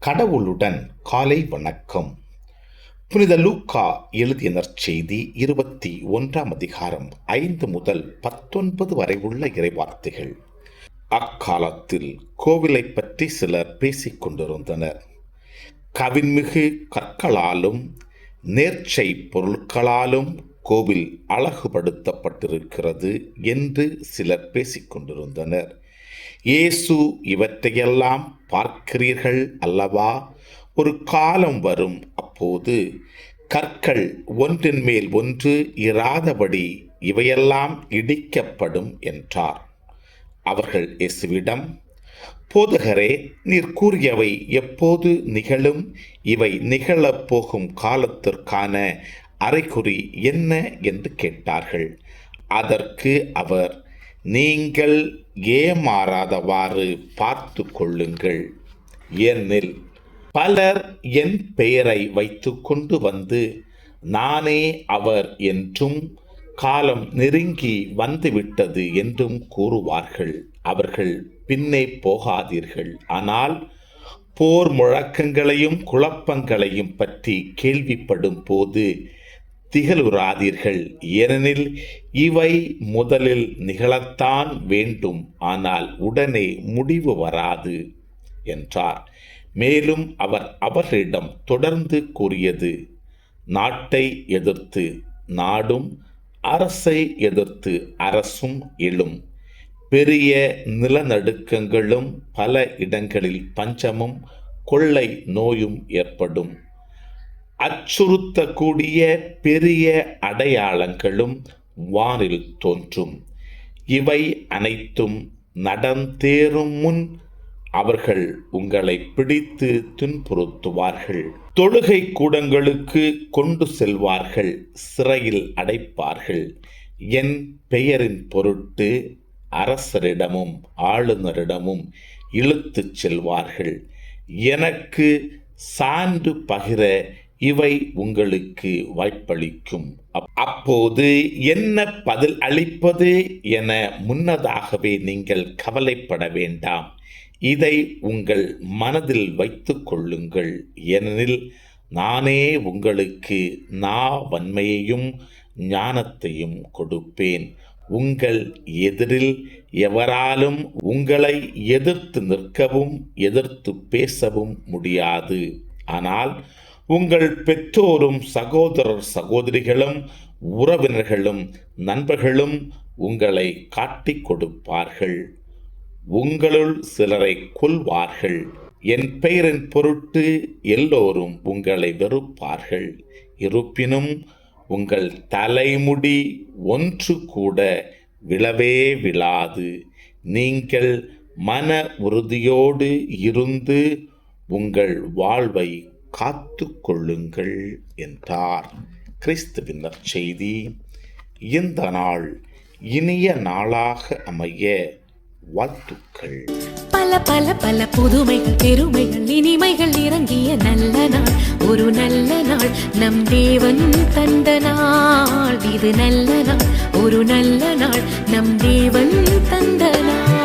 கடவுளுடன் காலை வணக்கம். புனித லூக்கா எழுதிய நற்செய்தி 21 அதிகாரம் 5 முதல் 19 வரை உள்ள இறைவார்த்தைகள். அக்காலத்தில் கோவிலை பற்றி சிலர் பேசிக் கொண்டிருந்தனர். கவின்மிகு கற்களாலும் நேர்ச்சை பொருட்களாலும் கோவில் அழகுபடுத்தப்பட்டிருக்கிறது என்று சிலர் பேசிக் கொண்டிருந்தனர். இயேசு, இவற்றையெல்லாம் பார்க்கிறீர்கள் அல்லவா? ஒரு காலம் வரும், அப்போது கற்கள் ஒன்றின் மேல் ஒன்று இராதபடி இவையெல்லாம் இடிக்கப்படும் என்றார். அவர்கள் இயேசுவிடம், போதகரே, நீர் கூறியவை எப்போது நிகழும்? இவை நிகழப் போகும் காலத்திற்கான அறிகுறி என்ன என்று கேட்டார்கள். அதற்கு அவர், நீங்கள் ஏமாறாதவாறு பார்த்து கொள்ளுங்கள். ஏனெனில் பலர் என் பெயரை வைத்து கொண்டு வந்து, நானே அவர் என்றும் காலம் நெருங்கி வந்துவிட்டது என்றும் கூறுவார்கள். அவர்கள் பின்னே போகாதீர்கள். ஆனால் போர் முழக்கங்களையும் குழப்பங்களையும் பற்றி கேள்விப்படும் போது திகழுறாதீர்கள். ஏனெனில் இவை முதலில் நிகழத்தான் வேண்டும், ஆனால் உடனே முடிவு வராது என்றார். மேலும் அவர் அவர்களிடம் தொடர்ந்து கூறியது, நாட்டை எதிர்த்து நாடும், அரசை எதிர்த்து அரசும் எழும். பெரிய நிலநடுக்கங்களும் பல இடங்களில் பஞ்சமும் கொள்ளை நோயும் ஏற்படும். அச்சுறுத்தக்கூடிய பெரிய அடையாளங்களும் வானில் தோன்றும். இவை அனைத்தும் நடந்தேறும் முன் அவர்கள் உங்களை பிடித்து துன்புறுத்துவார்கள். தொழுகை கூடங்களுக்கு கொண்டு செல்வார்கள், சிறையில் அடைப்பார்கள். என் பெயரின் பொருட்டு அரசரிடமும் ஆளுநரிடமும் இழுத்துச் செல்வார்கள். எனக்கு சான்று பகிர இவை உங்களுக்கு வாய்ப்பளிக்கும். அப்போது என்ன பதில் அளிப்பது என முன்னதாகவே நீங்கள் கவலைப்பட வேண்டாம். இதை உங்கள் மனதில் வைத்துக் கொள்ளுங்கள். ஏனெனில் நானே உங்களுக்கு வன்மையையும் ஞானத்தையும் கொடுப்பேன். உங்கள் எதிரில் எவராலும் உங்களை எதிர்த்து நிற்கவும் எதிர்த்து பேசவும் முடியாது. ஆனால் உங்கள் பெற்றோரும் சகோதரர் சகோதரிகளும் உறவினர்களும் நண்பர்களும் உங்களை காட்டிக் கொடுப்பார்கள். உங்களுள் சிலரை கொல்வார்கள். என் பெயரின் பொருட்டு எல்லோரும் உங்களை வெறுப்பார்கள். இருப்பினும் உங்கள் தலைமுடி ஒன்று கூட விழவே விழாது. நீங்கள் மன உறுதியோடு இருந்து உங்கள் வாழ்வை காத்து கொள்ளுங்கள் என்றார். கிறிஸ்துவின் நற்செய்தி. இந்த நாள் இனிய நாளாக அமைய வாழ்த்துக்கள். பல பல பல புதுமைகள், பெருமைகள், இனிமைகள் இறங்கிய நல்ல நாள், ஒரு நல்ல நாள், நம் தேவன் தந்த நாள். இது நல்ல நாள், ஒரு நல்ல நாள், நம் தேவன் தந்த நாள்.